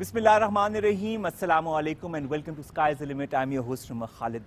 Bismillahirrahmanirrahim. Assalamu alaikum and welcome to Sky's the Limit. I'm your host, Khalid.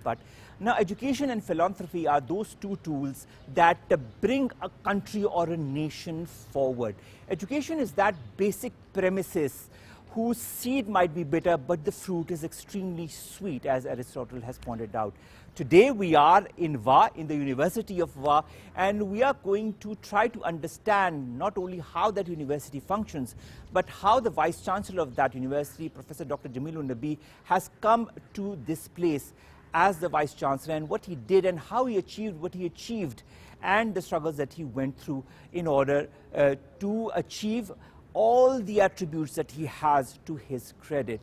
Now, education and philanthropy are those two tools that bring a country or a nation forward. Education is that basic premises whose seed might be bitter, but the fruit is extremely sweet, as Aristotle has pointed out. Today we are in VA, in the University of VA, and we are going to try to understand not only how that university functions, but how the Vice-Chancellor of that university, Professor Dr. Jameel-Un-Nabi, has come to this place as the Vice-Chancellor, and what he did and how he achieved what he achieved, and the struggles that he went through in order to achieve all the attributes that he has to his credit.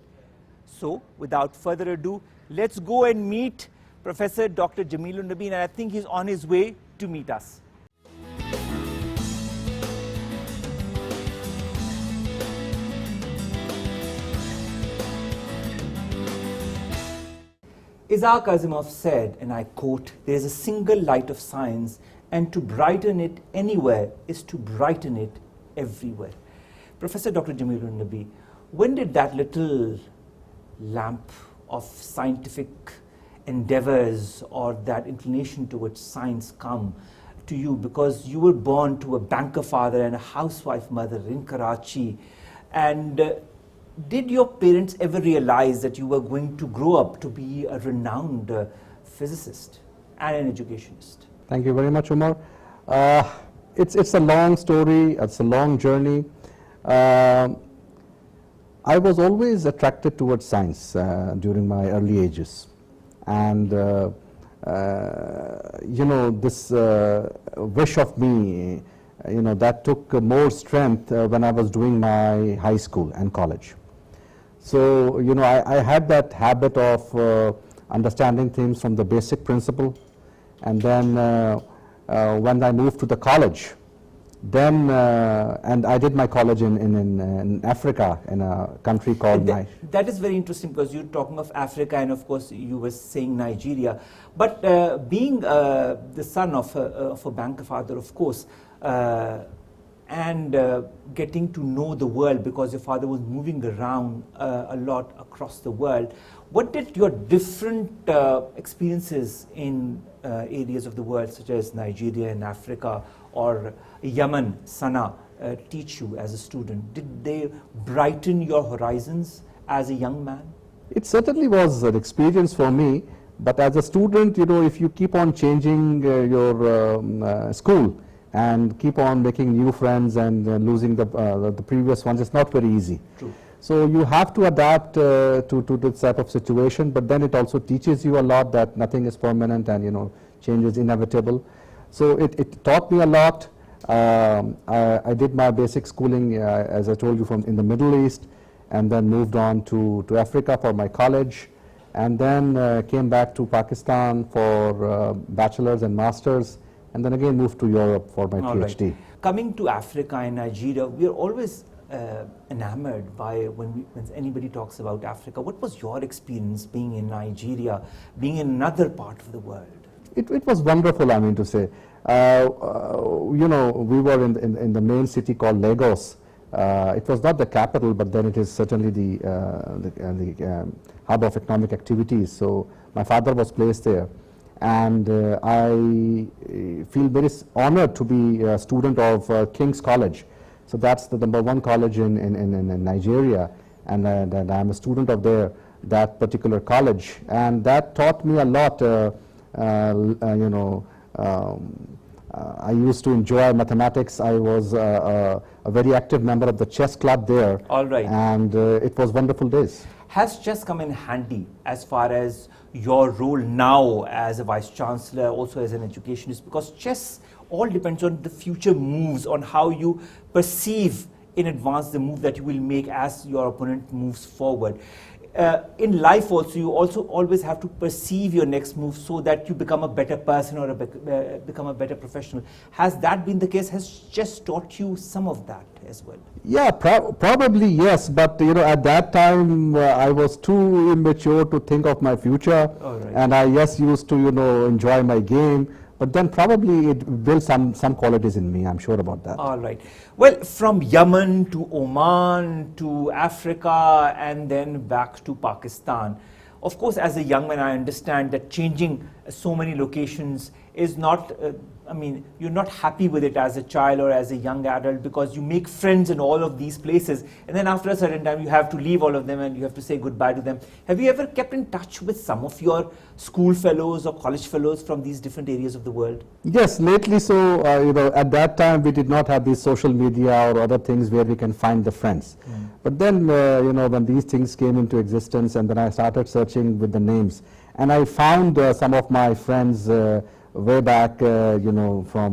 So, without further ado, let's go and meet Professor Dr. Jameel-Un-Nabi, and I think he's on his way to meet us. Isaac Asimov said, and I quote, "There is a single light of science, and to brighten it anywhere is to brighten it everywhere." Professor Dr. Jameel-Un-Nabi, when did that little lamp of scientific endeavors or that inclination towards science come to you? Because you were born to a banker father and a housewife mother in Karachi. And did your parents ever realize that you were going to grow up to be a renowned physicist and an educationist? Thank you very much, Omar. It's a long story, it's a long journey. I was always attracted towards science during my early ages. And this wish of me, that took more strength when I was doing my high school and college. So, I had that habit of understanding things from the basic principle. And then when I moved to the college, then and I did my college in Africa, in a country called Nigeria. That is very interesting, because you're talking of Africa, and of course you were saying Nigeria. But being the son of a banker father, of course, and getting to know the world, because your father was moving around a lot across the world, what did your different experiences in areas of the world, such as Nigeria and Africa, or Yemen, Sana'a, teach you as a student? Did they brighten your horizons as a young man? It certainly was an experience for me, but as a student, if you keep on changing your school and keep on making new friends and losing the previous ones, it's not very easy. True. So you have to adapt to this type of situation, but then it also teaches you a lot that nothing is permanent and change is inevitable. So it taught me a lot. I did my basic schooling, as I told you, in the Middle East, and then moved on to Africa for my college, and then came back to Pakistan for bachelor's and master's, and then again moved to Europe for my PhD. Right. Coming to Africa and Nigeria, we are always enamored by when anybody talks about Africa. What was your experience being in Nigeria, being in another part of the world? It was wonderful, I mean to say. We were in the main city called Lagos. It was not the capital, but then it is certainly the hub of economic activities. So my father was placed there. And I feel very honored to be a student of King's College. So that's the #1 college in Nigeria. And I'm a student of that particular college. And that taught me a lot. I used to enjoy mathematics. I was a very active member of the chess club there. All right. And it was wonderful days. Has chess come in handy as far as your role now as a Vice-Chancellor, also as an educationist? Because chess all depends on the future moves, on how you perceive in advance the move that you will make as your opponent moves forward. In life also, you also always have to perceive your next move so that you become a better person or become a better professional. Has that been the case? Has chess taught you some of that as well? Yeah, probably yes, but at that time I was too immature to think of my future. All right. And I used to enjoy my game, but then probably it built some qualities in me. I'm sure about that. All right. Well, from Yemen to Oman to Africa and then back to Pakistan. Of course, as a young man, I understand that changing so many locations is not, I mean, you're not happy with it as a child or as a young adult because you make friends in all of these places. And then after a certain time, you have to leave all of them and you have to say goodbye to them. Have you ever kept in touch with some of your school fellows or college fellows from these different areas of the world? Yes, lately. So, at that time, we did not have these social media or other things where we can find the friends. But then, when these things came into existence and then I started searching with the names, and I found some of my friends way back, from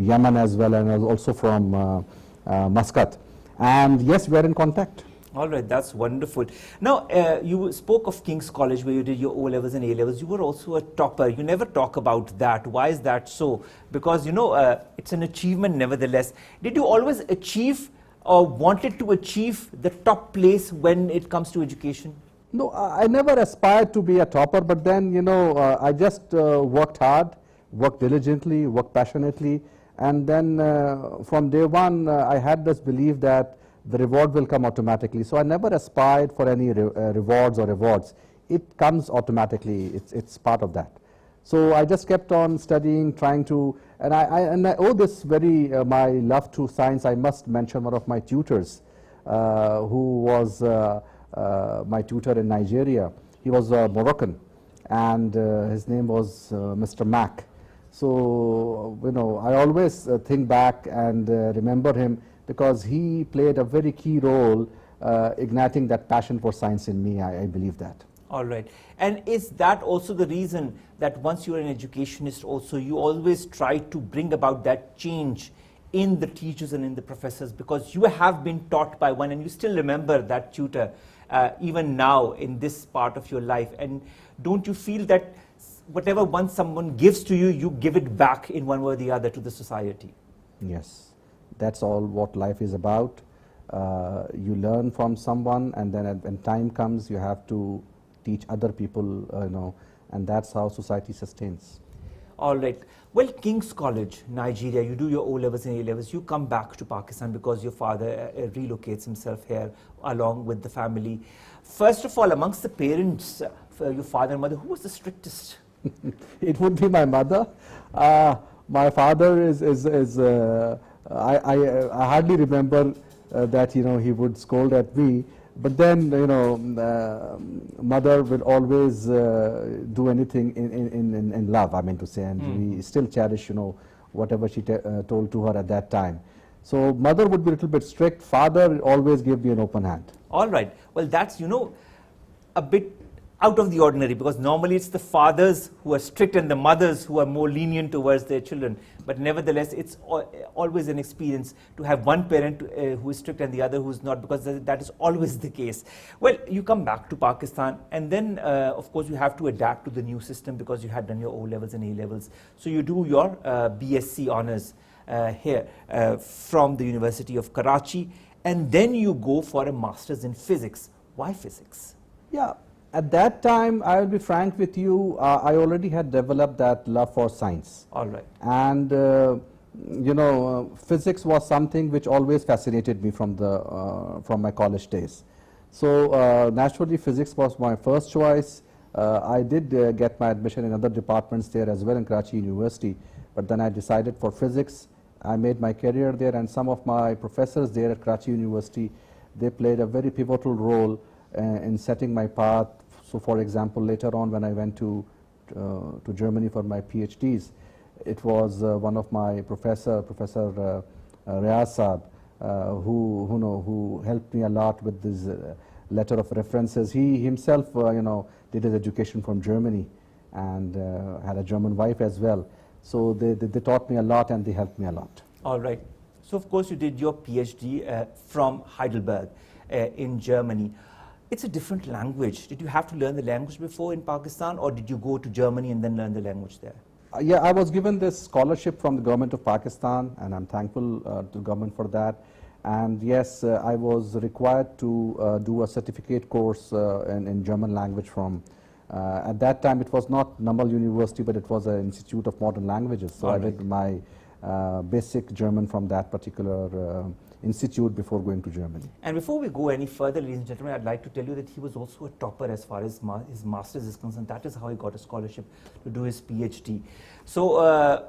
Yemen as well, and also from Muscat. And yes, we are in contact. All right, that's wonderful. Now, you spoke of King's College where you did your O-levels and A-levels. You were also a topper. You never talk about that. Why is that so? Because, it's an achievement nevertheless. Did you always achieve or wanted to achieve the top place when it comes to education? No, I never aspired to be a topper, but then, I just worked hard, worked diligently, worked passionately, and then from day one, I had this belief that the reward will come automatically. So I never aspired for any rewards or awards. It comes automatically. It's part of that. So I just kept on studying, trying to, and I owe this very my love to science. I must mention one of my tutors, who was my tutor in Nigeria. He was Moroccan, and his name was Mr. Mack. So I always think back and remember him because he played a very key role igniting that passion for science in me. I believe that. All right. And is that also the reason that once you're an educationist also, you always try to bring about that change in the teachers and in the professors, because you have been taught by one and you still remember that tutor even now in this part of your life? And don't you feel that whatever once someone gives to you, you give it back in one way or the other to the society? Yes, that's all what life is about. You learn from someone, and then when time comes, you have to teach other people, and that's how society sustains. All right. Well, King's College, Nigeria, you do your O-levels and A-levels, you come back to Pakistan because your father relocates himself here along with the family. First of all, amongst the parents, your father and mother, who was the strictest? It would be my mother. My father I hardly remember that, he would scold at me. But then, mother will always do anything in love, I mean to say, and we still cherish, whatever she told to her at that time. So mother would be a little bit strict. Father always gave me an open hand. All right. Well, that's, a bit out of the ordinary, because normally it's the fathers who are strict and the mothers who are more lenient towards their children. But nevertheless, it's always an experience to have one parent who is strict and the other who is not, because that is always the case. Well, you come back to Pakistan, and then, of course, you have to adapt to the new system because you had done your O-levels and A-levels. So you do your BSc honours here from the University of Karachi, and then you go for a master's in physics. Why physics? Yeah. At that time, I will be frank with you, I already had developed that love for science. All right. And, physics was something which always fascinated me from my college days. So, naturally, physics was my first choice. I did get my admission in other departments there as well in Karachi University, but then I decided for physics. I made my career there, and some of my professors there at Karachi University, they played a very pivotal role in setting my path. So, for example, later on when I went to Germany for my PhDs, it was one of my Professor Riaz Saab, who helped me a lot with this letter of references. He himself, did his education from Germany and had a German wife as well. So they taught me a lot and they helped me a lot. All right. So, of course, you did your PhD from Heidelberg in Germany. It's a different language. Did you have to learn the language before in Pakistan, or did you go to Germany and then learn the language there? Yeah, I was given this scholarship from the government of Pakistan, and I'm thankful to the government for that. And yes, I was required to do a certificate course in German language from At that time, it was not Namal University, but it was an Institute of Modern Languages. So I did my basic German from that particular institute before going to Germany. And before we go any further, ladies and gentlemen, I'd like to tell you that he was also a topper as far as his master's is concerned. That is how he got a scholarship to do his PhD. So,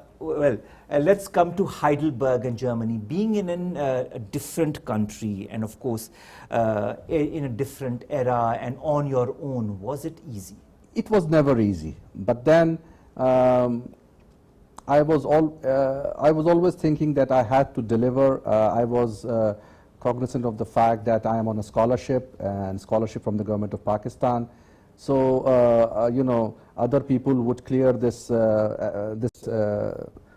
let's come to Heidelberg in Germany. Being in a different country and, of course, in a different era and on your own, was it easy? It was never easy. But then I was always thinking that I had to deliver. I was cognizant of the fact that I am on a scholarship and scholarship from the government of Pakistan. So you know, other people would clear this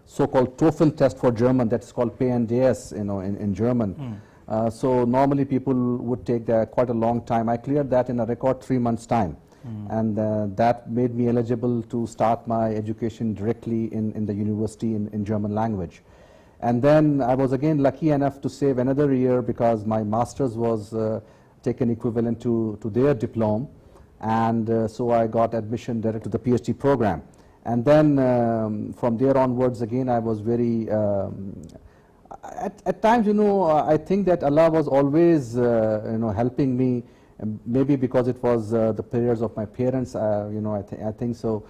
so-called TOEFL test for German. That's called PNDS, you know, in German. So normally people would take quite a long time. I cleared that in a record 3 months' time. And that made me eligible to start my education directly in the university in German language. And then I was again lucky enough to save another year because my master's was taken equivalent to their diploma. And so I got admission direct to the PhD program. And then from there onwards, again, I was very, at times, you know, I think that Allah was always, you know, helping me. Maybe because it was the prayers of my parents, you know, I think so.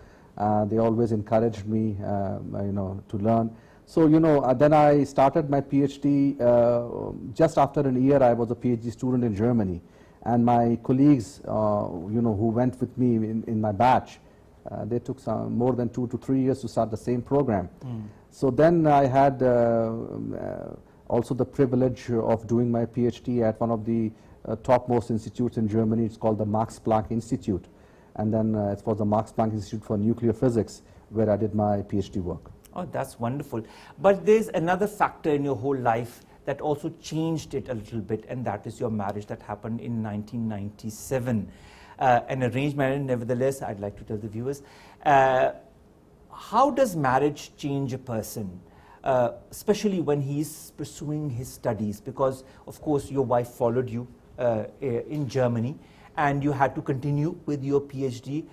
They always encouraged me, you know, to learn. So, you know, then I started my PhD. Just after a year, I was a PhD student in Germany. And my colleagues, you know, who went with me in my batch, they took more than 2 to 3 years to start the same program. So then I had also the privilege of doing my PhD at one of the topmost institutes in Germany. It's called the Max Planck Institute. And then it was the Max Planck Institute for Nuclear Physics, where I did my PhD work. Oh, that's wonderful. But there's another factor in your whole life that also changed it a little bit, and that is your marriage that happened in 1997. An arranged marriage, nevertheless, I'd like to tell the viewers. How does marriage change a person? Especially when he's pursuing his studies, because of course your wife followed you in Germany and you had to continue with your PhD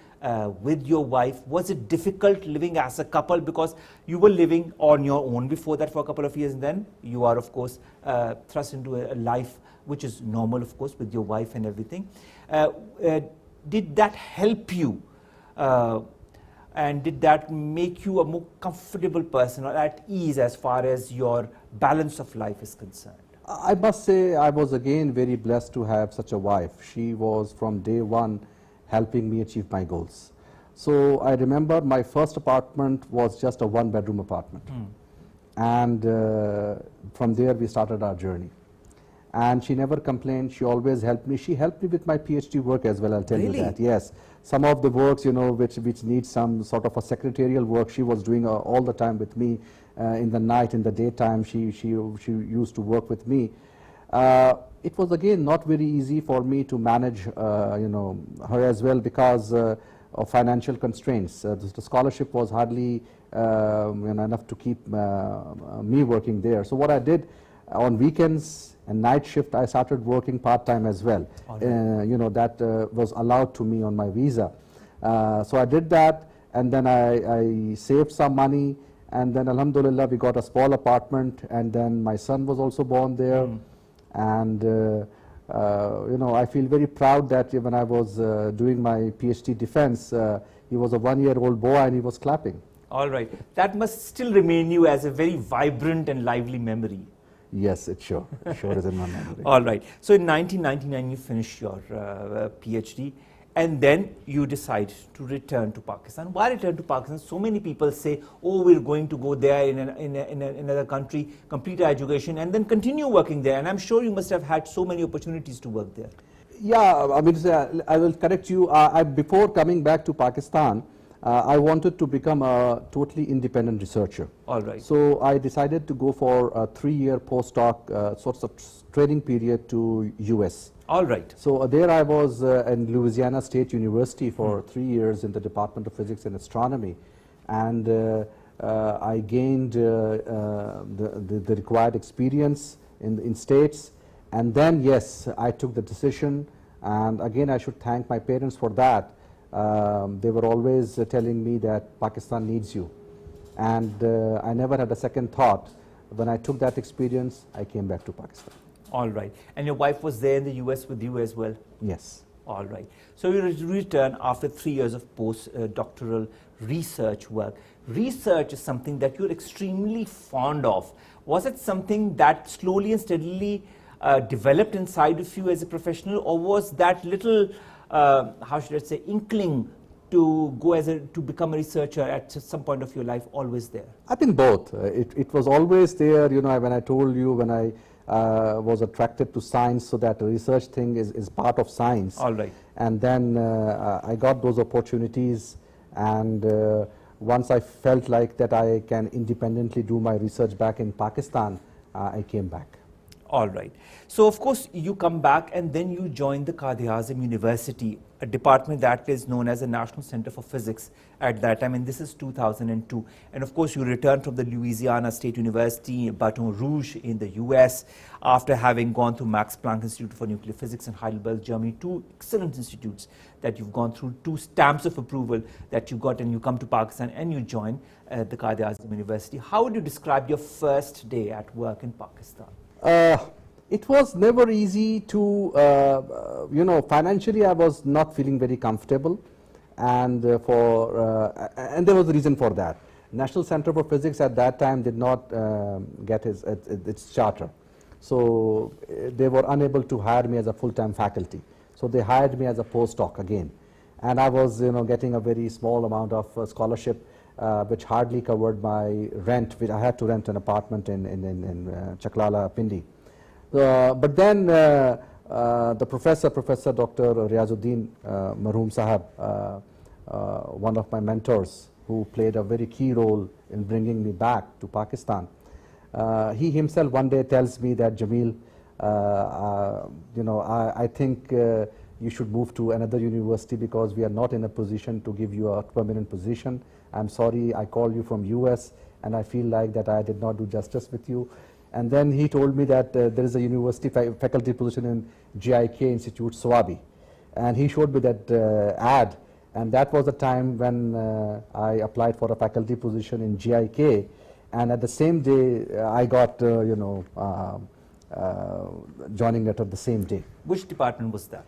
with your wife. Was it difficult living as a couple, because you were living on your own before that for a couple of years, and then you are of course thrust into a life which is normal, of course, with your wife and everything. Did that help you? And did that make you a more comfortable person or at ease as far as your balance of life is concerned? I must say I was again very blessed to have such a wife. She was from day one helping me achieve my goals. So I remember my first apartment was just a 1-bedroom apartment. And from there we started our journey. And she never complained. She always helped me. She helped me with my PhD work as well, I'll tell you that. Yes. Some of the works, you know, which needs some sort of a secretarial work, she was doing all the time with me. In the night, in the daytime, she used to work with me. It was again not very easy for me to manage, you know, her as well, because of financial constraints. The scholarship was hardly you know, enough to keep me working there. So what I did on weekends and night shift, I started working part-time as well. You know, that was allowed to me on my visa. So I did that, and then I saved some money, and then alhamdulillah we got a small apartment, and then my son was also born there. And you know, I feel very proud that when I was doing my PhD defense, he was a 1-year-old boy and he was clapping. All right. That must still remain you as a very vibrant and lively memory. Yes, it sure is in my memory. All right. So in 1999 you finished your PhD, and then you decide to return to Pakistan. Why return to Pakistan? So many people say, oh, we're going to go there in another country, complete our education, and then continue working there. And I'm sure you must have had so many opportunities to work there. Yeah, I mean, I will correct you. Before coming back to Pakistan, I wanted to become a totally independent researcher. All right. So I decided to go for a 3-year postdoc sorts of training period to US. All right. So there I was in Louisiana State University for 3 years in the Department of Physics and Astronomy, and I gained the required experience in States, and then yes, I took the decision, and again I should thank my parents for that. they were always telling me that Pakistan needs you. And I never had a second thought. When I took that experience, I came back to Pakistan. All right. And your wife was there in the US with you as well? Yes. All right. So you return after 3 years of post-doctoral research work. Research is something that you're extremely fond of. Was it something that slowly and steadily developed inside of you as a professional, or was that little, how should I say, inkling to go to become a researcher at some point of your life always there? I think both. It was always there, you know, when I told you, when I was attracted to science, so that research thing is part of science. All right. And then I got those opportunities, and once I felt like that I can independently do my research back in Pakistan, I came back. All right. So, of course, you come back and then you join the Quaid-e-Azam University, a department that is known as the National Center for Physics at that time, and this is 2002. And, of course, you returned from the Louisiana State University, Baton Rouge in the US, after having gone through Max Planck Institute for Nuclear Physics in Heidelberg, Germany, two excellent institutes that you've gone through, two stamps of approval that you got, and you come to Pakistan and you join the Quaid-e-Azam University. How would you describe your first day at work in Pakistan? It was never easy to, you know, financially I was not feeling very comfortable, and and there was a reason for that. National Center for Physics at that time did not get its charter, so they were unable to hire me as a full-time faculty. So they hired me as a postdoc again, and I was, you know, getting a very small amount of scholarship, which hardly covered my rent. I had to rent an apartment in Chaklala, Pindi. But then the Professor Dr. Riazuddin Marhoom Sahab, one of my mentors, who played a very key role in bringing me back to Pakistan, he himself one day tells me that, Jameel, you know, I think you should move to another university because we are not in a position to give you a permanent position. I'm sorry, I called you from US and I feel like that I did not do justice with you. And then he told me that there is a university faculty position in GIK Institute, Swabi. And he showed me that ad, and that was the time when I applied for a faculty position in GIK. And at the same day, I got, you know, joining letter the same day. Which department was that?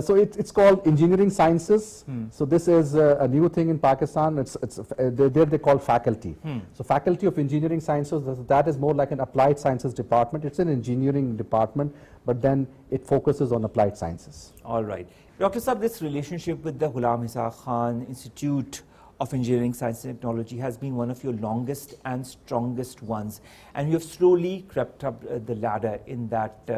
So it's called Engineering Sciences. So this is a new thing in Pakistan. There they call faculty. So Faculty of Engineering Sciences, that is more like an applied sciences department. It's an engineering department, but then it focuses on applied sciences. All right. Dr. Saab, this relationship with the Ghulam Isa Khan Institute of Engineering, Science and Technology has been one of your longest and strongest ones. And you have slowly crept up the ladder in that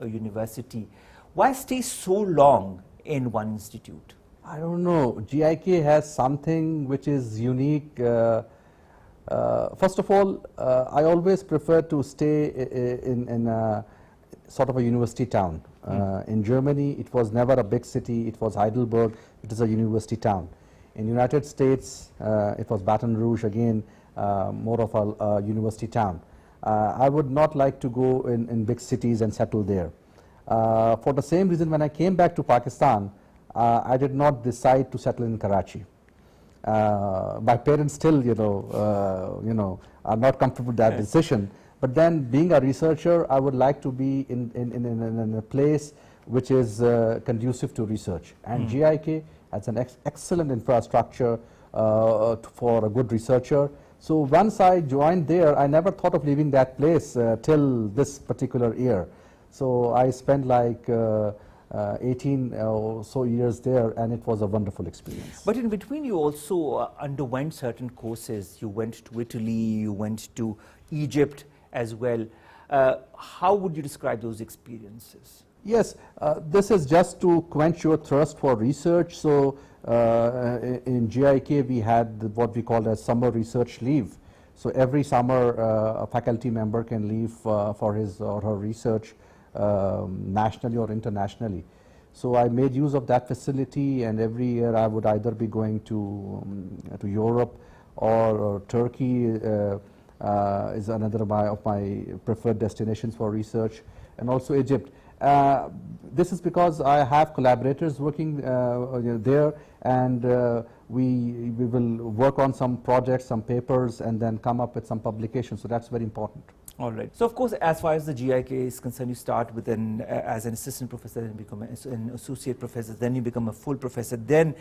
university. Why stay so long in one institute? I don't know. GIK has something which is unique. First of all, I always prefer to stay in a sort of a university town. In Germany, it was never a big city. It was Heidelberg. It is a university town. In United States, it was Baton Rouge, again, more of a university town. I would not like to go in big cities and settle there. For the same reason, when I came back to Pakistan, I did not decide to settle in Karachi. My parents still, you know, are not comfortable with that decision. But then, being a researcher, I would like to be in a place which is conducive to research. And GIK has an excellent infrastructure for a good researcher. So once I joined there, I never thought of leaving that place till this particular year. So I spent like 18 or so years there, and it was a wonderful experience. But in between, you also underwent certain courses. You went to Italy, you went to Egypt as well. How would you describe those experiences? Yes, this is just to quench your thirst for research. So in GIK, we had what we call as summer research leave. So every summer, a faculty member can leave for his or her research nationally or internationally. So I made use of that facility, and every year I would either be going to Europe or Turkey is another of my preferred destinations for research, and also Egypt. This is because I have collaborators working there, and we will work on some projects, some papers, and then come up with some publications. So that's very important. All right. So, of course, as far as the GIK is concerned, you start with as an assistant professor, then become an associate professor, then you become a full professor, then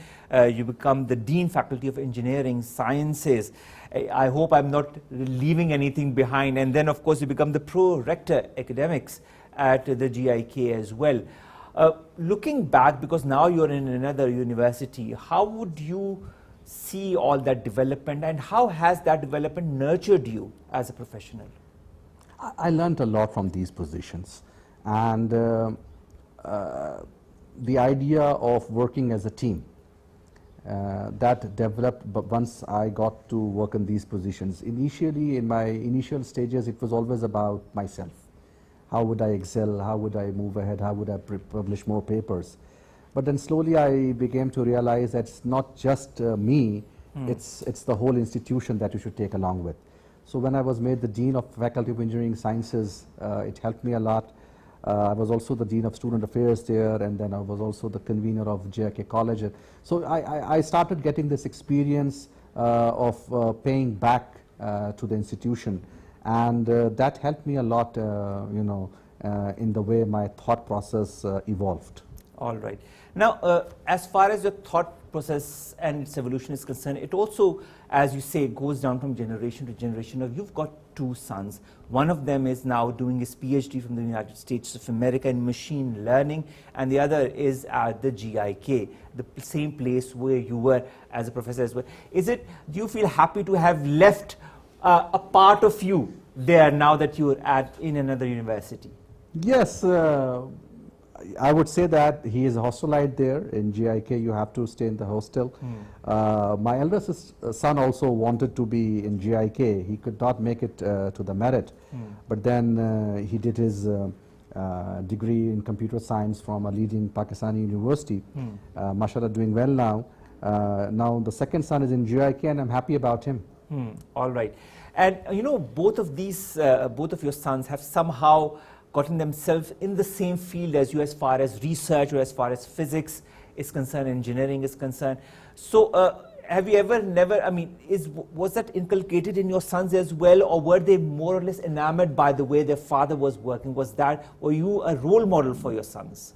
you become the Dean Faculty of Engineering Sciences. I hope I'm not leaving anything behind. And then, of course, you become the Pro-Rector Academics at the GIK as well. Looking back, because now you're in another university, how would you see all that development, and how has that development nurtured you as a professional? I learned a lot from these positions, and the idea of working as a team that developed once I got to work in these positions. Initially, in my initial stages, it was always about myself. How would I excel? How would I move ahead? How would I publish more papers? But then slowly I began to realize that it's not just me, it's the whole institution that you should take along with. So when I was made the Dean of Faculty of Engineering Sciences, it helped me a lot. I was also the Dean of Student Affairs there, and then I was also the convener of JIK College. So I started getting this experience of paying back to the institution, and that helped me a lot, in the way my thought process evolved. All right. Now, as far as your thought process and its evolution is concerned, it also, as you say, goes down from generation to generation. Now, you've got two sons. One of them is now doing his PhD from the United States of America in machine learning, and the other is at the GIK, the same place where you were as a professor as well. Do you feel happy to have left a part of you there now that you're in another university? Yes. I would say that he is a hostelite there. In GIK, you have to stay in the hostel. My eldest son also wanted to be in GIK. He could not make it to the merit, but then he did his degree in computer science from a leading Pakistani university. Mashallah, doing well now. Now the second son is in GIK, and I'm happy about him. All right. And both of your sons have somehow gotten themselves in the same field as you as far as research or as far as physics is concerned, engineering is concerned. So have you ever was that inculcated in your sons as well, or were they more or less enamored by the way their father was working? Were you a role model for your sons?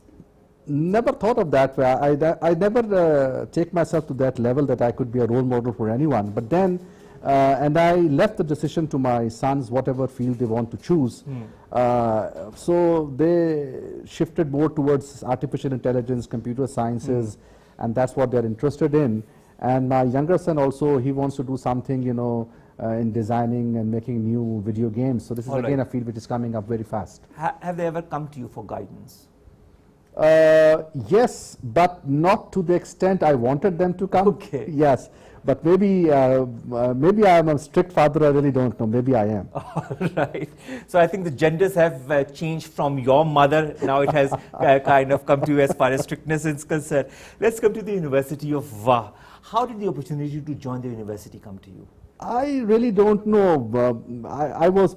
Never thought of that way. I never take myself to that level that I could be a role model for anyone. But then, and I left the decision to my sons, whatever field they want to choose. So they shifted more towards artificial intelligence, computer sciences, and that's what they're interested in. And my younger son also, he wants to do something, in designing and making new video games. So this is again a field which is coming up very fast. Have they ever come to you for guidance? Yes, but not to the extent I wanted them to come. Okay. Yes, but maybe I am a strict father. I really don't know. Maybe I am. All right. So I think the genders have changed from your mother. Now it has kind of come to you as far as strictness is concerned. Let's come to the University of VA. How did the opportunity to join the university come to you? I really don't know. I was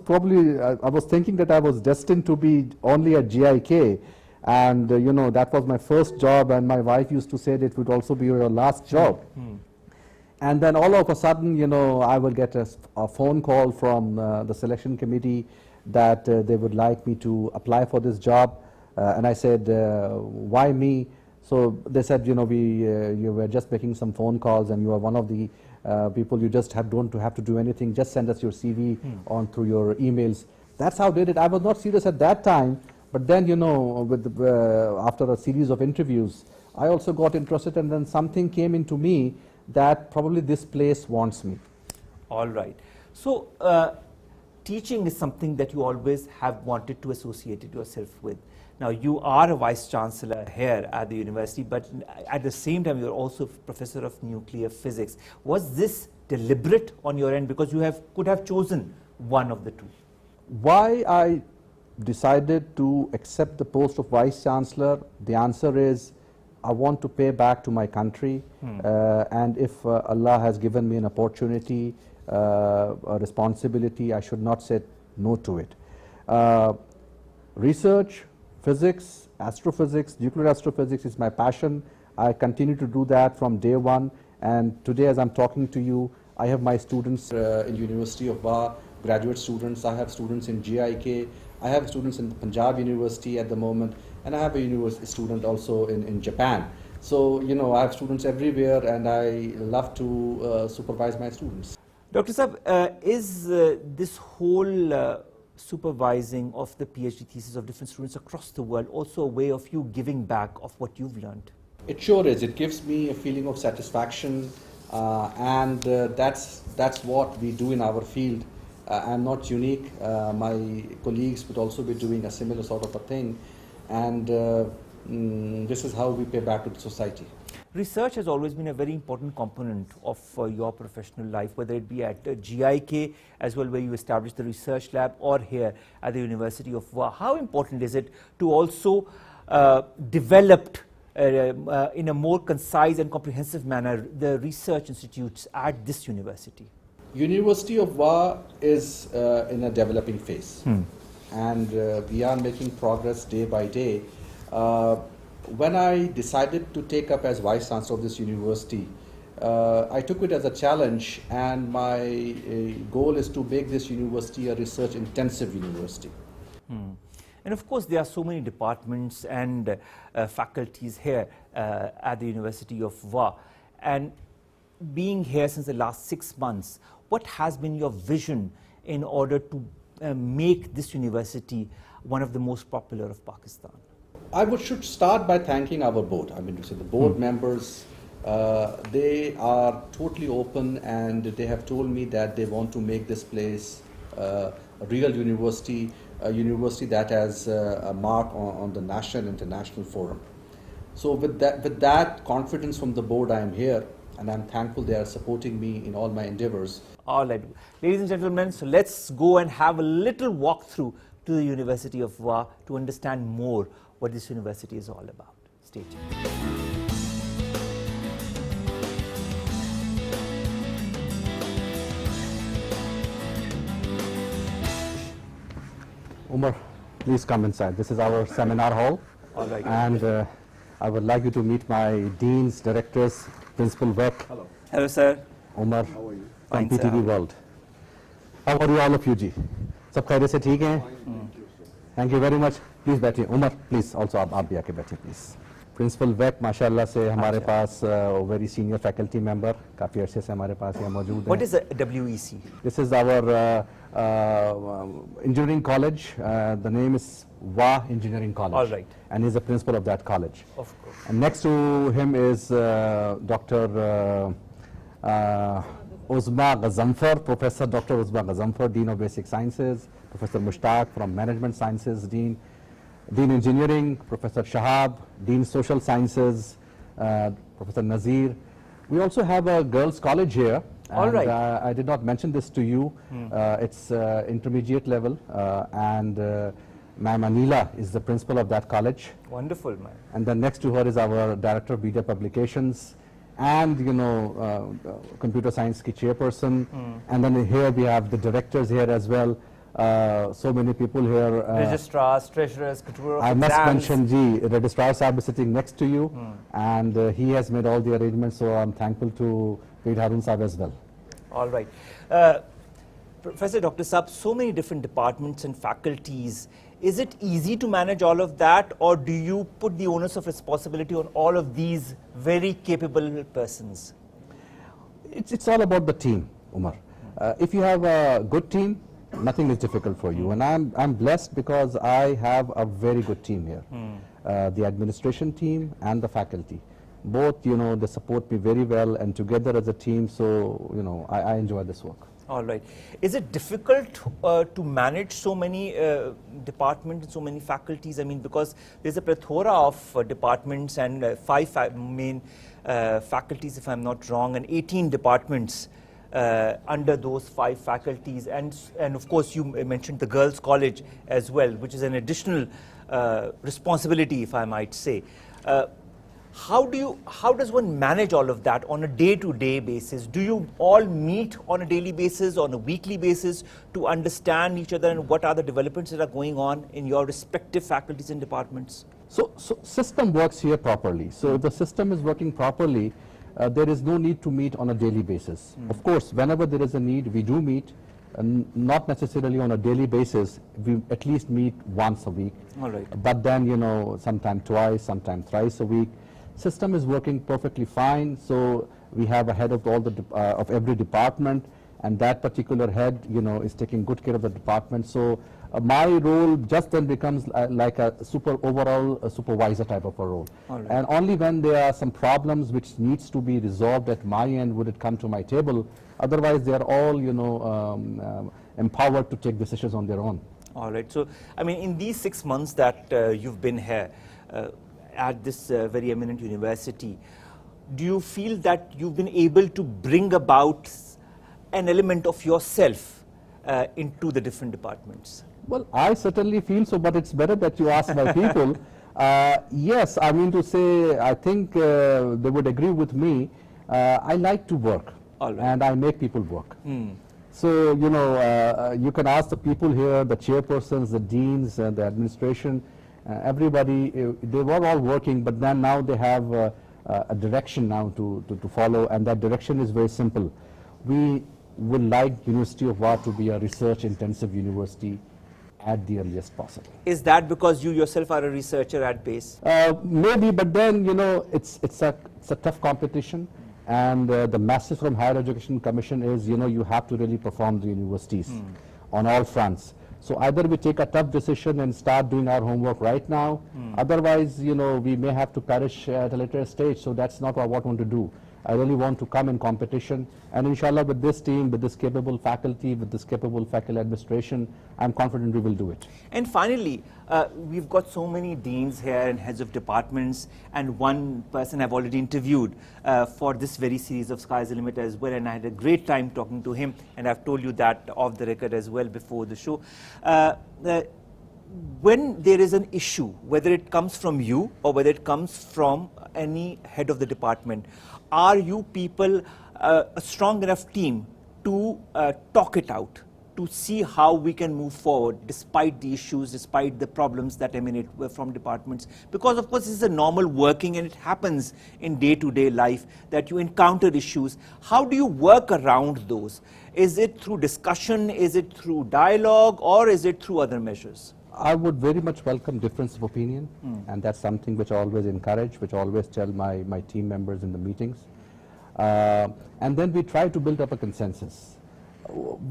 thinking that I was destined to be only at GIK. And that was my first job, and my wife used to say that it would also be your last job. And then all of a sudden, I will get a phone call from the selection committee that they would like me to apply for this job. And I said, why me? So they said, you were just making some phone calls, and you are one of the people. You just don't have to do anything. Just send us your CV on through your emails. That's how I did it. I was not serious at that time. But then, after a series of interviews, I also got interested, and then something came into me that probably this place wants me. All right. So, teaching is something that you always have wanted to associate yourself with. Now, you are a Vice-Chancellor here at the university, but at the same time, you're also a Professor of Nuclear Physics. Was this deliberate on your end, because you could have chosen one of the two? Why I decided to accept the post of Vice-Chancellor, the answer is I want to pay back to my country, and if Allah has given me an opportunity, a responsibility, I should not say no to it. Research, physics, astrophysics, nuclear astrophysics is my passion. I continue to do that from day one, and today as I'm talking to you, I have my students in University of Wa, graduate students, I have students in GIK, I have students in Punjab University at the moment, and I have a student also in Japan. So, you know, I have students everywhere, and I love to supervise my students. Dr. Saab, is this whole supervising of the PhD thesis of different students across the world also a way of you giving back of what you've learned? It sure is. It gives me a feeling of satisfaction, and that's what we do in our field. I'm not unique. My colleagues would also be doing a similar sort of a thing, and this is how we pay back to the society. Research has always been a very important component of your professional life, whether it be at GIK as well, where you established the research lab, or here at the University of Wa. How important is it to also develop in a more concise and comprehensive manner the research institutes at this university? University of Wa is in a developing phase, and we are making progress day by day. When I decided to take up as Vice-Chancellor of this university, I took it as a challenge, and my goal is to make this university a research-intensive university. And of course, there are so many departments and faculties here at the University of Wa. And being here since the last 6 months, what has been your vision in order to make this university one of the most popular of Pakistan? I should start by thanking our board. I mean, to say the board members, they are totally open, and they have told me that they want to make this place a real university, a university that has a mark on the national and international forum. So with that confidence from the board, I am here, and I'm thankful they are supporting me in all my endeavors. All right, ladies and gentlemen, so let's go and have a little walk through to the University of Wa to understand more what this university is all about. Stay tuned. Omar, please come inside. This is our seminar hall. All right. And I would like you to meet my deans, directors, Principal Vec. Hello. Hello, sir. Omar, How are you? from Fine, sir. PTV World. How are you, all of you, ji? सब खैरियत से ठीक हैं? Thank you very much. Please बैठिए. Omar, please also आप भी आके बैठिए, please. Principal Vec, माशाल्लाह से हमारे पास very senior faculty member, काफ़ी अरसे से हमारे पास यहाँ मौजूद हैं. What is a WEC? This is our engineering college. The name is Wa Engineering College. All right. And he's the principal of that college. Of course. And next to him is Dr. Uzma Ghazamfar, Professor Dr. Uzma Ghazamfar, Dean of Basic Sciences, Professor Mushtaq from Management Sciences, Dean Engineering, Professor Shahab, Dean Social Sciences, Professor Nazir. We also have a girls' college here. All right. I did not mention this to you. It's intermediate level, and Ma'am Anila is the principal of that college. Wonderful, man. And then next to her is our director of media publications, and computer science ki chairperson. And then here we have the directors here as well. So many people here. Registrars, treasurers, controller of I must exams. mention, Ji, Registrar Sahib is sitting next to you, and he has made all the arrangements, so I'm thankful to Reid Harun Sahib as well. All right. Professor Dr. Saab, so many different departments and faculties. Is it easy to manage all of that, or do you put the onus of responsibility on all of these very capable persons? It's all about the team, Umar. If you have a good team, nothing is difficult for you. And I'm blessed because I have a very good team here. The administration team and the faculty. Both, they support me very well, and together as a team, so, I enjoy this work. All right. Is it difficult to manage so many departments and so many faculties? I mean, because there's a plethora of departments and 5 main faculties, if I'm not wrong, and 18 departments under those 5 faculties. And of course, you mentioned the girls' college as well, which is an additional responsibility, if I might say. How does one manage all of that on a day-to-day basis? Do you all meet on a daily basis, on a weekly basis, to understand each other and what are the developments that are going on in your respective faculties and departments? So system works here properly. So if the system is working properly, there is no need to meet on a daily basis. Of course, whenever there is a need, we do meet, not necessarily on a daily basis. We at least meet once a week. All right. But then, you know, sometime twice, sometime thrice a week. System is working perfectly fine. So we have a head of all the of every department, and that particular head, you know, is taking good care of the department. So my role just then becomes like a overall supervisor type of a role. Right. And only when there are some problems which needs to be resolved at my end would it come to my table. Otherwise, they are all, you know, empowered to take decisions on their own. All right. So, I mean, in these 6 months that you've been here at this very eminent university, do you feel that you've been able to bring about an element of yourself into the different departments? Well, I certainly feel so, but it's better that you ask my people. Yes, I mean to say, I think they would agree with me. I like to work, and I make people work. So, you know, you can ask the people here, the chairpersons, the deans, the administration, everybody, they were all working, but then now they have a direction now to follow, and that direction is very simple. We would like University of Wa to be a research-intensive university at the earliest possible. Is that because you yourself are a researcher at base? Maybe, but then, you know, it's a tough competition, and the message from Higher Education Commission is, you know, you have to really perform the universities on all fronts. So either we take a tough decision and start doing our homework right now, otherwise, you know, we may have to perish at a later stage. So that's not what I want to do. I really want to come in competition, and inshallah with this team, with this capable faculty, with this capable faculty administration, I'm confident we will do it. And finally, we've got so many deans here and heads of departments, and one person I've already interviewed for this very series of Sky's the Limit as well, and I had a great time talking to him, and I've told you that off the record as well before the show. When there is an issue, whether it comes from you or whether it comes from any head of the department, are you people a strong enough team to talk it out, to see how we can move forward despite the issues, despite the problems that emanate from departments? Because of course this is a normal working, and it happens in day-to-day life that you encounter issues. How do you work around those? Is it through discussion, is it through dialogue, or is it through other measures? I would very much welcome difference of opinion, and that's something which I always encourage, which I always tell my team members in the meetings. And then we try to build up a consensus.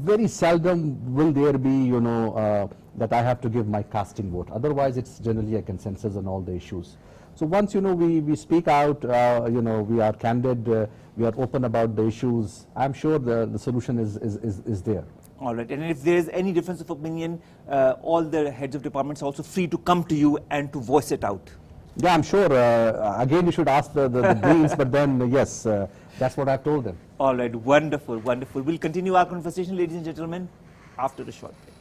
Very seldom will there be, you know, that I have to give my casting vote. Otherwise, it's generally a consensus on all the issues. So once, you know, we speak out, you know, we are candid, we are open about the issues, I'm sure the solution is there. All right, and if there is any difference of opinion, all the heads of departments are also free to come to you and to voice it out. Yeah, I'm sure. Again, you should ask the deans, but then, yes, that's what I've told them. All right, wonderful, wonderful. We'll continue our conversation, ladies and gentlemen, after the short break.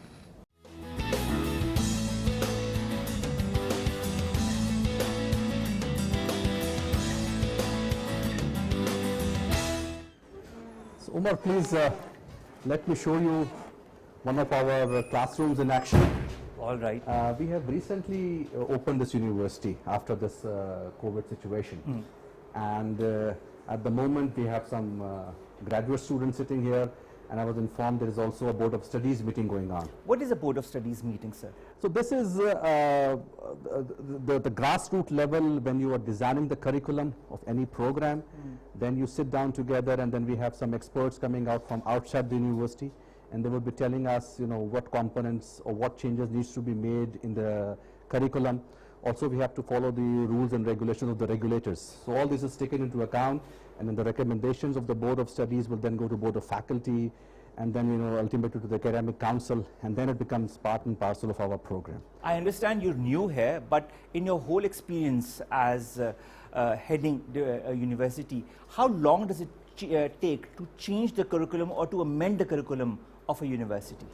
So, Omar, please let me show you one of our classrooms in action. All right. We have recently opened this university after this COVID situation. And at the moment, we have some graduate students sitting here, and I was informed there is also a Board of Studies meeting going on. What is a Board of Studies meeting, sir? So this is the grassroots level when you are designing the curriculum of any program. Then you sit down together, and then we have some experts coming out from outside the university, and they will be telling us, you know, what components or what changes needs to be made in the curriculum. Also, we have to follow the rules and regulations of the regulators. So all this is taken into account, and then the recommendations of the Board of Studies will then go to Board of Faculty, and then, you know, ultimately to the Academic Council, and then it becomes part and parcel of our program. I understand you're new here, but in your whole experience as heading a university, how long does it take to change the curriculum or to amend the curriculum of a university?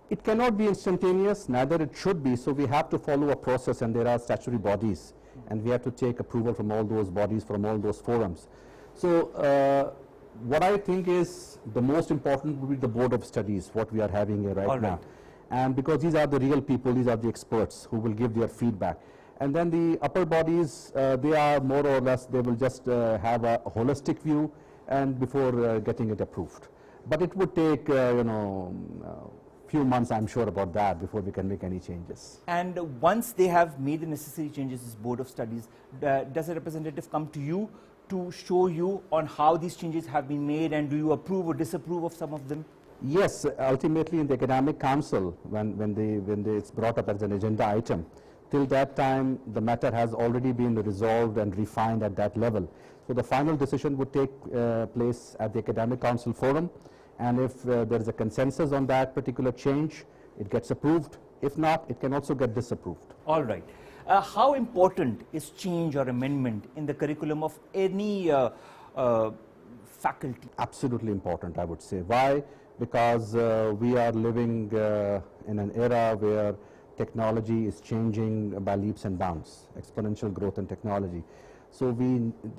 It cannot be instantaneous, neither it should be, so we have to follow a process, and there are statutory bodies and we have to take approval from all those bodies, from all those forums. So what I think is the most important would be the board of studies, what we are having here right now. And because these are the real people, these are the experts who will give their feedback. And then the upper bodies, they are more or less, they will just have a holistic view and before getting it approved. But it would take, few months, I'm sure about that, before we can make any changes. And once they have made the necessary changes, this board of studies, does a representative come to you to show you on how these changes have been made, and do you approve or disapprove of some of them? Yes, ultimately in the academic council, when it's brought up as an agenda item, till that time the matter has already been resolved and refined at that level. So the final decision would take place at the academic council forum, and if there is a consensus on that particular change, it gets approved. If not, it can also get disapproved. All right. How important is change or amendment in the curriculum of any faculty? Absolutely important, I would say. Why? Because we are living in an era where technology is changing by leaps and bounds, exponential growth in technology. So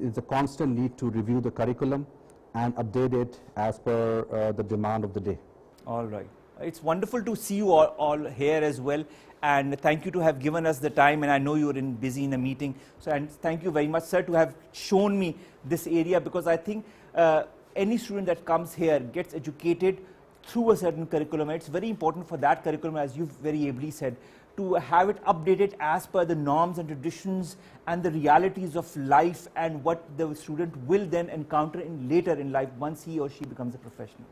it's a constant need to review the curriculum and update it as per the demand of the day. All right. It's wonderful to see you all here as well, and thank you to have given us the time, and I know you're busy in a meeting, so and thank you very much, sir, to have shown me this area, because I think any student that comes here gets educated through a certain curriculum. It's very important for that curriculum, as you've very ably said, to have it updated as per the norms and traditions and the realities of life and what the student will then encounter later in life once he or she becomes a professional.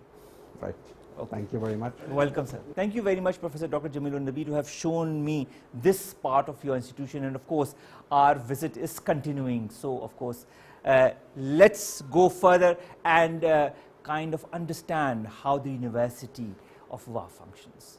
Right. Okay. Thank you very much. Welcome, sir. Thank you very much, Professor Dr. Jameel-Un-Nabi, to have shown me this part of your institution. And of course, our visit is continuing. So, of course, let's go further and kind of understand how the University of WA functions.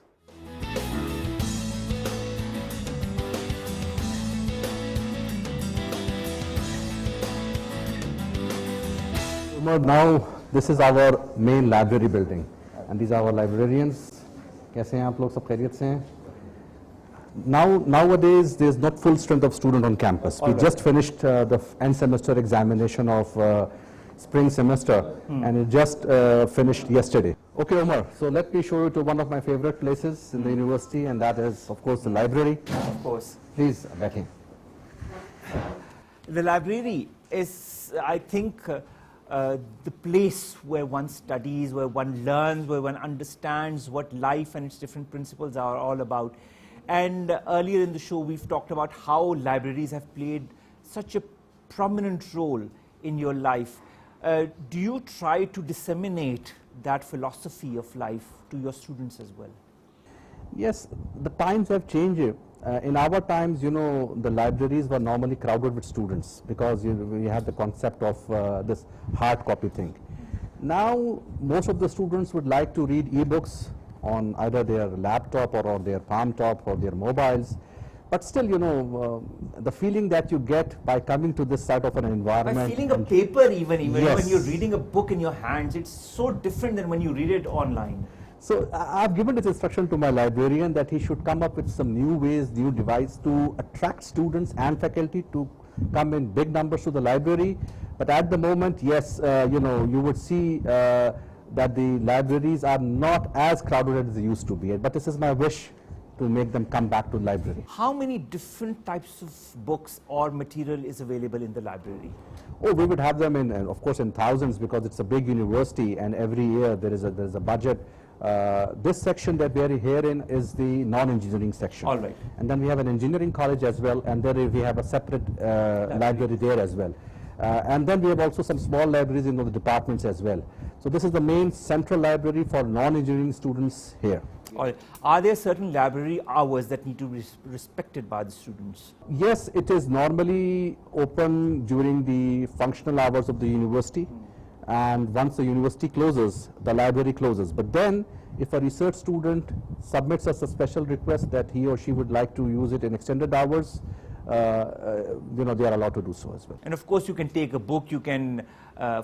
Now, this is our main library building, and these are our librarians. कैसे हैं आप लोग, सब खैरियत से हैं? Nowadays, there's not full strength of student on campus. We just finished the end semester examination of spring semester, and it just finished yesterday. Okay, Omar, so let me show you to one of my favorite places in the university, and that is, of course, the library. Of course. Please, back in. The library is, I think, the place where one studies, where one learns, where one understands what life and its different principles are all about. And earlier in the show, we've talked about how libraries have played such a prominent role in your life. Do you try to disseminate that philosophy of life to your students as well? Yes, the times have changed. In our times, the libraries were normally crowded with students because we had the concept of this hard copy thing. Now, most of the students would like to read e-books on either their laptop or on their palm top or their mobiles. But still, the feeling that you get by coming to this side of an environment. By feeling a paper even yes. when you're reading a book in your hands, it's so different than when you read it online. So I've given this instruction to my librarian that he should come up with some new ways, new device to attract students and faculty to come in big numbers to the library. But at the moment, yes, you would see that the libraries are not as crowded as they used to be. But this is my wish, to make them come back to the library. How many different types of books or material is available in the library? Oh, we would have them of course, in thousands, because it's a big university, and every year there is a budget. This section that we are here in is the non-engineering section. All right. And then we have an engineering college as well, and there we have a separate library there as well. And then we have also some small libraries in the departments as well. So this is the main central library for non-engineering students here. All right. Are there certain library hours that need to be respected by the students? Yes, it is normally open during the functional hours of the university. And once the university closes, the library closes. But then, if a research student submits us a special request that he or she would like to use it in extended hours, they are allowed to do so as well. And of course, you can take a book, you can,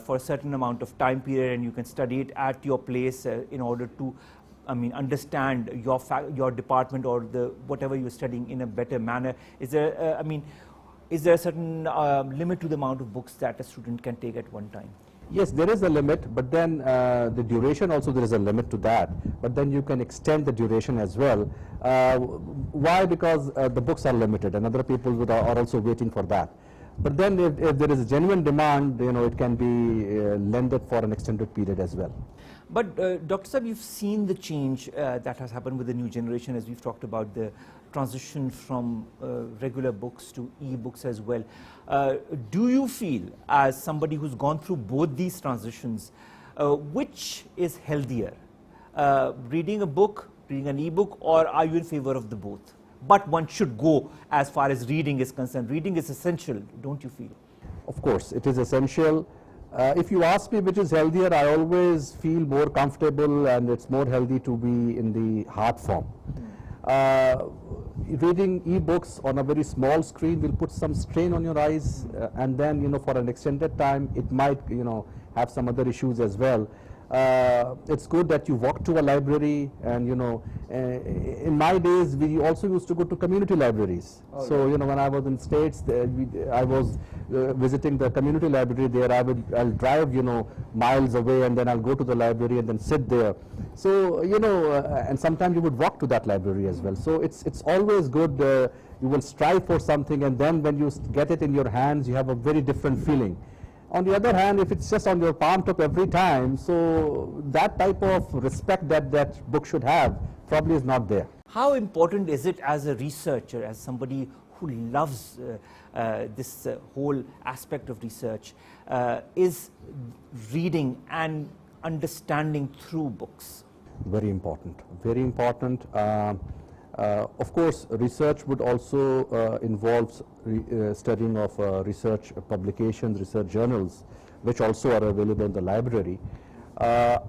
for a certain amount of time period, and you can study it at your place in order to, understand your department or whatever you're studying in a better manner. Is there, is there a certain limit to the amount of books that a student can take at one time? Yes, there is a limit, but then the duration also, there is a limit to that. But then you can extend the duration as well. Why? Because the books are limited and other people are also waiting for that. But then if there is a genuine demand, it can be lended for an extended period as well. But Dr. Saab, you've seen the change that has happened with the new generation, as we've talked about the transition from regular books to e-books as well. Do you feel, as somebody who's gone through both these transitions, which is healthier? Reading a book, reading an e-book, or are you in favor of the both? But one should go as far as reading is concerned. Reading is essential, don't you feel? Of course, it is essential. If you ask me which is healthier, I always feel more comfortable and it's more healthy to be in the hard form. Reading e-books on a very small screen will put some strain on your eyes, and then for an extended time it might have some other issues as well. It's good that you walk to a library, and in my days we also used to go to community libraries. Oh, so when I was in States, I was visiting the community library there. I'll drive miles away, and then I'll go to the library and then sit there. So and sometimes you would walk to that library as well. So it's always good. You will strive for something, and then when you get it in your hands, you have a very different feeling. On the other hand, if it's just on your palm top every time, so that type of respect that book should have probably is not there. How important is it as a researcher, as somebody who loves this whole aspect of research, is reading and understanding through books? Very important, very important. Of course, research would also involve studying of research publications, research journals, which also are available in the library.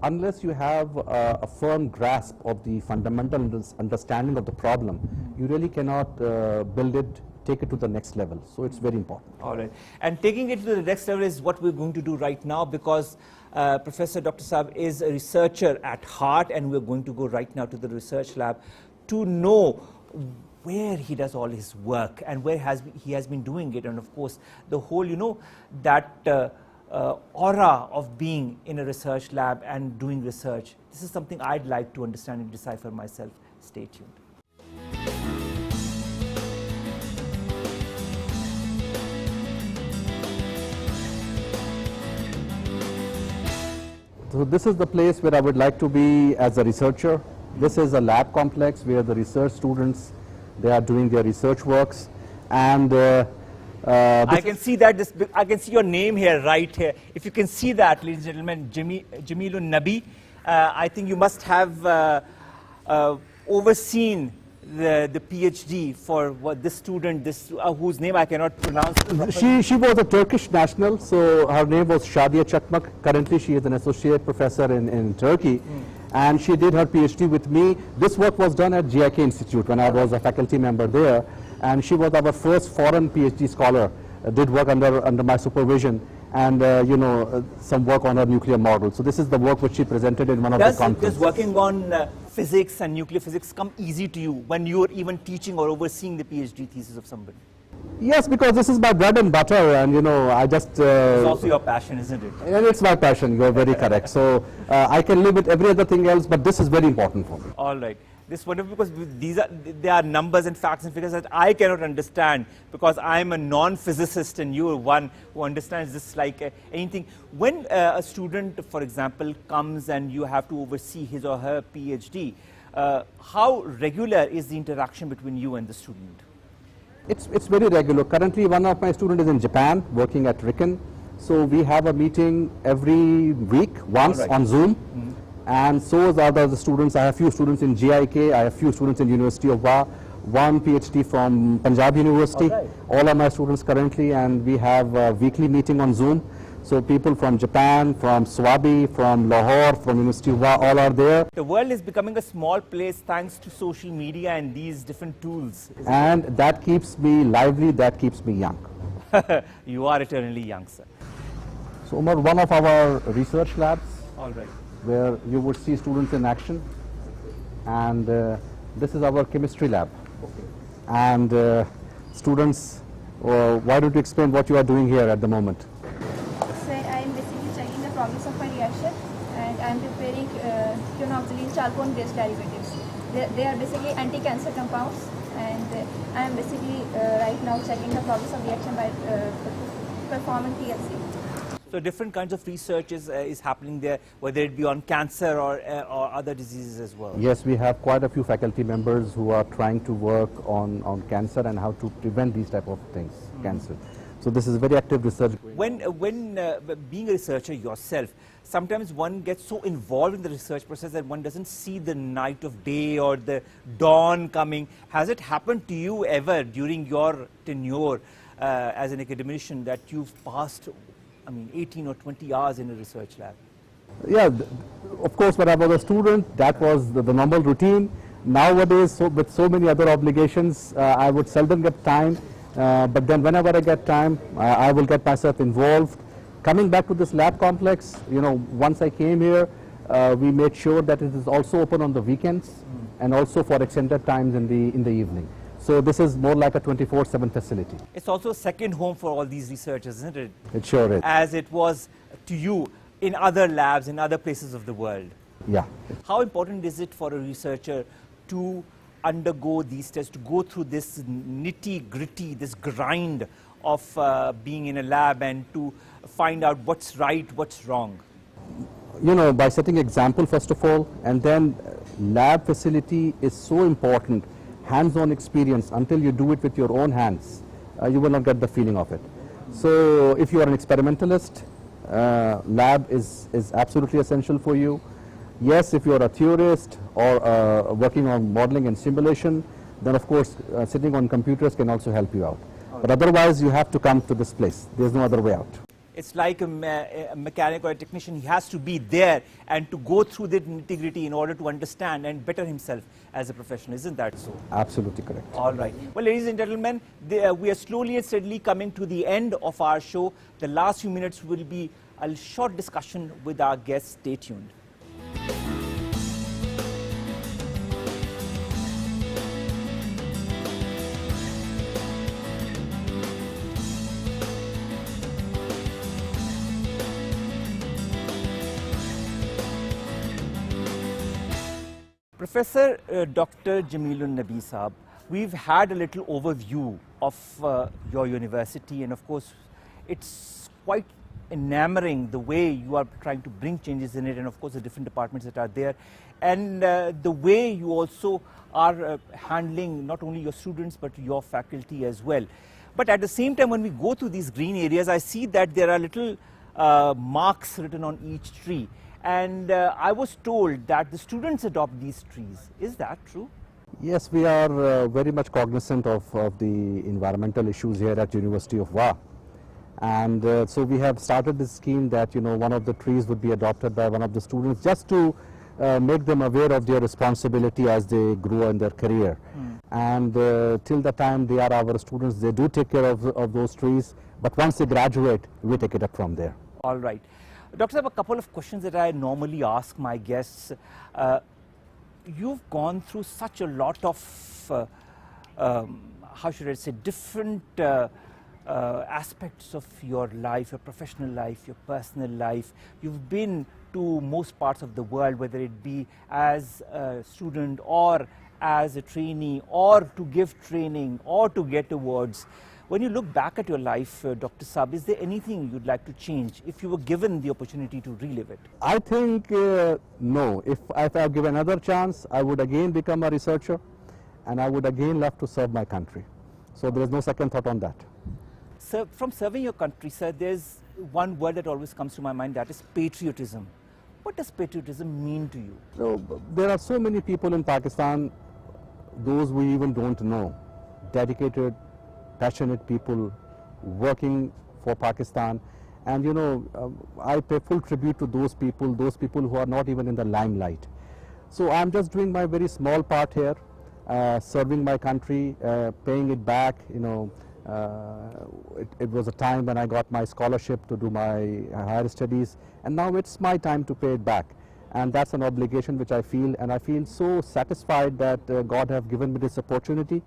Unless you have a firm grasp of the fundamental understanding of the problem, you really cannot take it to the next level. So it's very important. All right. And taking it to the next level is what we're going to do right now, because Professor Dr. Saab is a researcher at heart, and we're going to go right now to the research lab to know where he does all his work and where he has been doing it, and of course the whole that aura of being in a research lab and doing research. This is something I'd like to understand and decipher myself. Stay tuned. So this is the place where I would like to be as a researcher. This is a lab complex where the research students, they are doing their research works, and I can see that. I can see your name here, right here. If you can see that, ladies and gentlemen, Jameel-Un-Nabi. I think you must have overseen the PhD for this student, whose name I cannot pronounce. She was a Turkish national, so her name was Shadiye Çakmak. Currently, she is an associate professor in Turkey. And she did her PhD with me. This work was done at GIK Institute when I was a faculty member there. And she was our first foreign PhD scholar, did work under my supervision, and some work on her nuclear model. So this is the work which she presented in one of the conferences. Does working on physics and nuclear physics come easy to you when you're even teaching or overseeing the PhD thesis of somebody? Yes, because this is my bread and butter, and I just... it's also your passion, isn't it? And it's my passion, you're very correct. So I can live with every other thing else, but this is very important for me. All right. This is wonderful, because they are numbers and facts and figures that I cannot understand, because I'm a non-physicist and you're one who understands this like anything. When a student, for example, comes and you have to oversee his or her PhD, how regular is the interaction between you and the student? It's very regular. Currently, one of my students is in Japan, working at RIKEN. So we have a meeting every week, once on Zoom. And so are the students. I have few students in GIK, I have few students in University of Wa, one PhD from Punjab University. All are my students currently, and we have a weekly meeting on Zoom. So people from Japan, from Swabi, from Lahore, from University of Wa, all are there. The world is becoming a small place thanks to social media and these different tools. And that keeps me lively, that keeps me young. You are eternally young, sir. So Omar, one of our research labs, all right, where you would see students in action, and this is our chemistry lab. And students Why don't you explain what you are doing here at the moment? Sir, I am basically checking the progress of my reaction, and I am preparing quinoxylene chalcone-based derivatives. They are basically anti-cancer compounds, and I am basically right now checking the progress of reaction by performing TLC. So different kinds of research is happening there, whether it be on cancer or other diseases as well. Yes, we have quite a few faculty members who are trying to work on cancer and how to prevent these type of things, cancer. So this is very active research. When being a researcher yourself, sometimes one gets so involved in the research process that one doesn't see the night of day or the dawn coming. Has it happened to you ever during your tenure as an academician that you've passed, 18 or 20 hours in a research lab? Yeah, of course, when I was a student, that was the normal routine. Nowadays, with so many other obligations, I would seldom get time. But then whenever I get time, I will get myself involved. Coming back to this lab complex, once I came here, we made sure that it is also open on the weekends and also for extended times in the evening. So this is more like a 24/7 facility. It's also a second home for all these researchers, isn't it? It sure is. As it was to you in other labs, in other places of the world. Yeah. How important is it for a researcher to undergo these tests, to go through this nitty-gritty, this grind of being in a lab and to find out what's right, what's wrong? By setting example first of all, and then lab facility is so important. Hands-on experience, until you do it with your own hands, you will not get the feeling of it. So if you are an experimentalist, lab is absolutely essential for you. Yes, if you are a theorist or working on modeling and simulation, then of course sitting on computers can also help you out. But otherwise you have to come to this place. There's no other way out. It's like a mechanic or a technician. He has to be there and to go through the nitty-gritty in order to understand and better himself as a professional. Isn't that so? Absolutely correct. All right. Well, ladies and gentlemen, we are slowly and steadily coming to the end of our show. The last few minutes will be a short discussion with our guests. Stay tuned. Professor Dr. Jameel-Un-Nabi Saab, we've had a little overview of your university, and of course it's quite enamoring the way you are trying to bring changes in it, and of course the different departments that are there, and the way you also are handling not only your students but your faculty as well. But at the same time, when we go through these green areas, I see that there are little marks written on each tree. And I was told that the students adopt these trees. Is that true? Yes, we are very much cognizant of the environmental issues here at University of WA. And so we have started this scheme that, one of the trees would be adopted by one of the students just to make them aware of their responsibility as they grow in their career. And till the time they are our students, they do take care of those trees. But once they graduate, we take it up from there. All right. Doctor, I have a couple of questions that I normally ask my guests. You've gone through such a lot of, how should I say, different aspects of your life, your professional life, your personal life. You've been to most parts of the world, whether it be as a student or as a trainee, or to give training, or to get awards. When you look back at your life, Dr. Saab, is there anything you'd like to change if you were given the opportunity to relive it? I think no. If I have given another chance, I would again become a researcher and I would again love to serve my country. So there is no second thought on that. Sir, from serving your country, sir, there's one word that always comes to my mind, that is patriotism. What does patriotism mean to you? So, there are so many people in Pakistan, those we even don't know, dedicated, passionate people working for Pakistan, and I pay full tribute to those people who are not even in the limelight. So I'm just doing my very small part here, serving my country, paying it back. It was a time when I got my scholarship to do my higher studies, and now it's my time to pay it back. And that's an obligation which I feel, and I feel so satisfied that God have given me this opportunity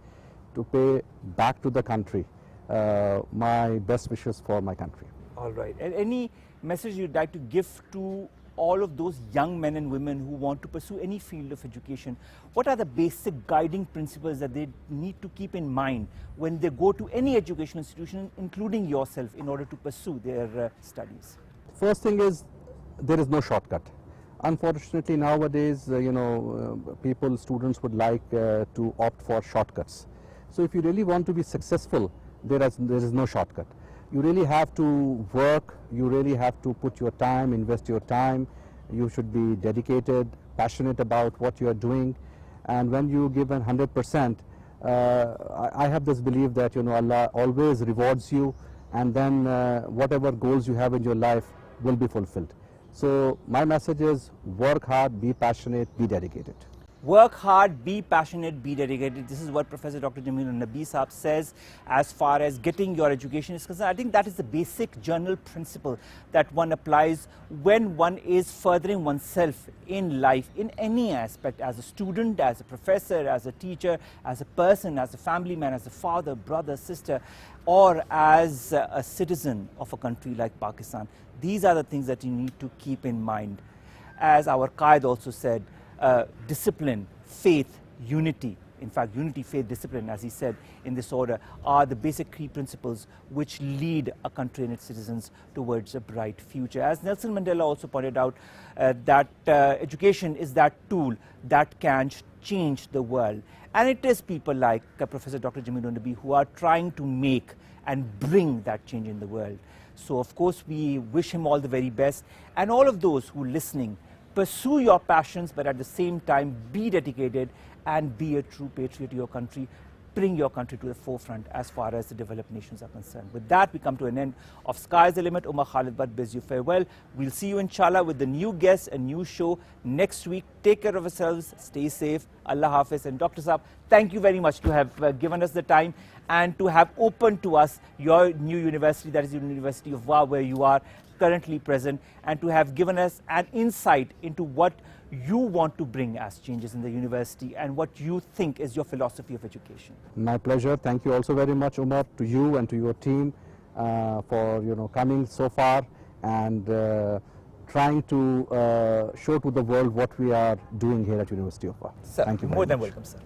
to pay back to the country. my best wishes for my country. All right. And any message you'd like to give to all of those young men and women who want to pursue any field of education? What are the basic guiding principles that they need to keep in mind when they go to any educational institution, including yourself, in order to pursue their studies? First thing is, there is no shortcut. Unfortunately, nowadays, people, students would like to opt for shortcuts. So if you really want to be successful, there is no shortcut. You really have to work, you really have to put your time, invest your time. You should be dedicated, passionate about what you are doing. And when you give 100%, I have this belief that Allah always rewards you, and then whatever goals you have in your life will be fulfilled. So my message is, work hard, be passionate, be dedicated. Work hard, be passionate, be dedicated. This is what Professor Dr. Jameel-Un-Nabi Saab says as far as getting your education is concerned. I think that is the basic general principle that one applies when one is furthering oneself in life, in any aspect, as a student, as a professor, as a teacher, as a person, as a family man, as a father, brother, sister, or as a citizen of a country like Pakistan. These are the things that you need to keep in mind. As our Qaid also said, discipline, faith, unity. In fact, unity, faith, discipline, as he said in this order, are the basic key principles which lead a country and its citizens towards a bright future. As Nelson Mandela also pointed out, that education is that tool that can change the world. And it is people like Professor Dr. Jameel-Un-Nabi who are trying to make and bring that change in the world. So, of course, we wish him all the very best. And all of those who are listening, pursue your passions, but at the same time be dedicated and be a true patriot to your country. Bring your country to the forefront as far as the developed nations are concerned. With that, we come to an end of Sky's the Limit. Omar, Khalid but bids you farewell. We'll see you inshallah with the new guests, a new show next week. Take care of yourselves, stay safe. Allah Hafiz. And Dr. Saab, thank you very much to have given us the time and to have opened to us your new university, that is the University of Wa, where you are currently present, and to have given us an insight into what you want to bring as changes in the university and what you think is your philosophy of education. My pleasure. Thank you also very much, Omar, to you and to your team for coming so far and trying to show to the world what we are doing here at University of Wa. Sir, thank you very more than much. welcome, sir.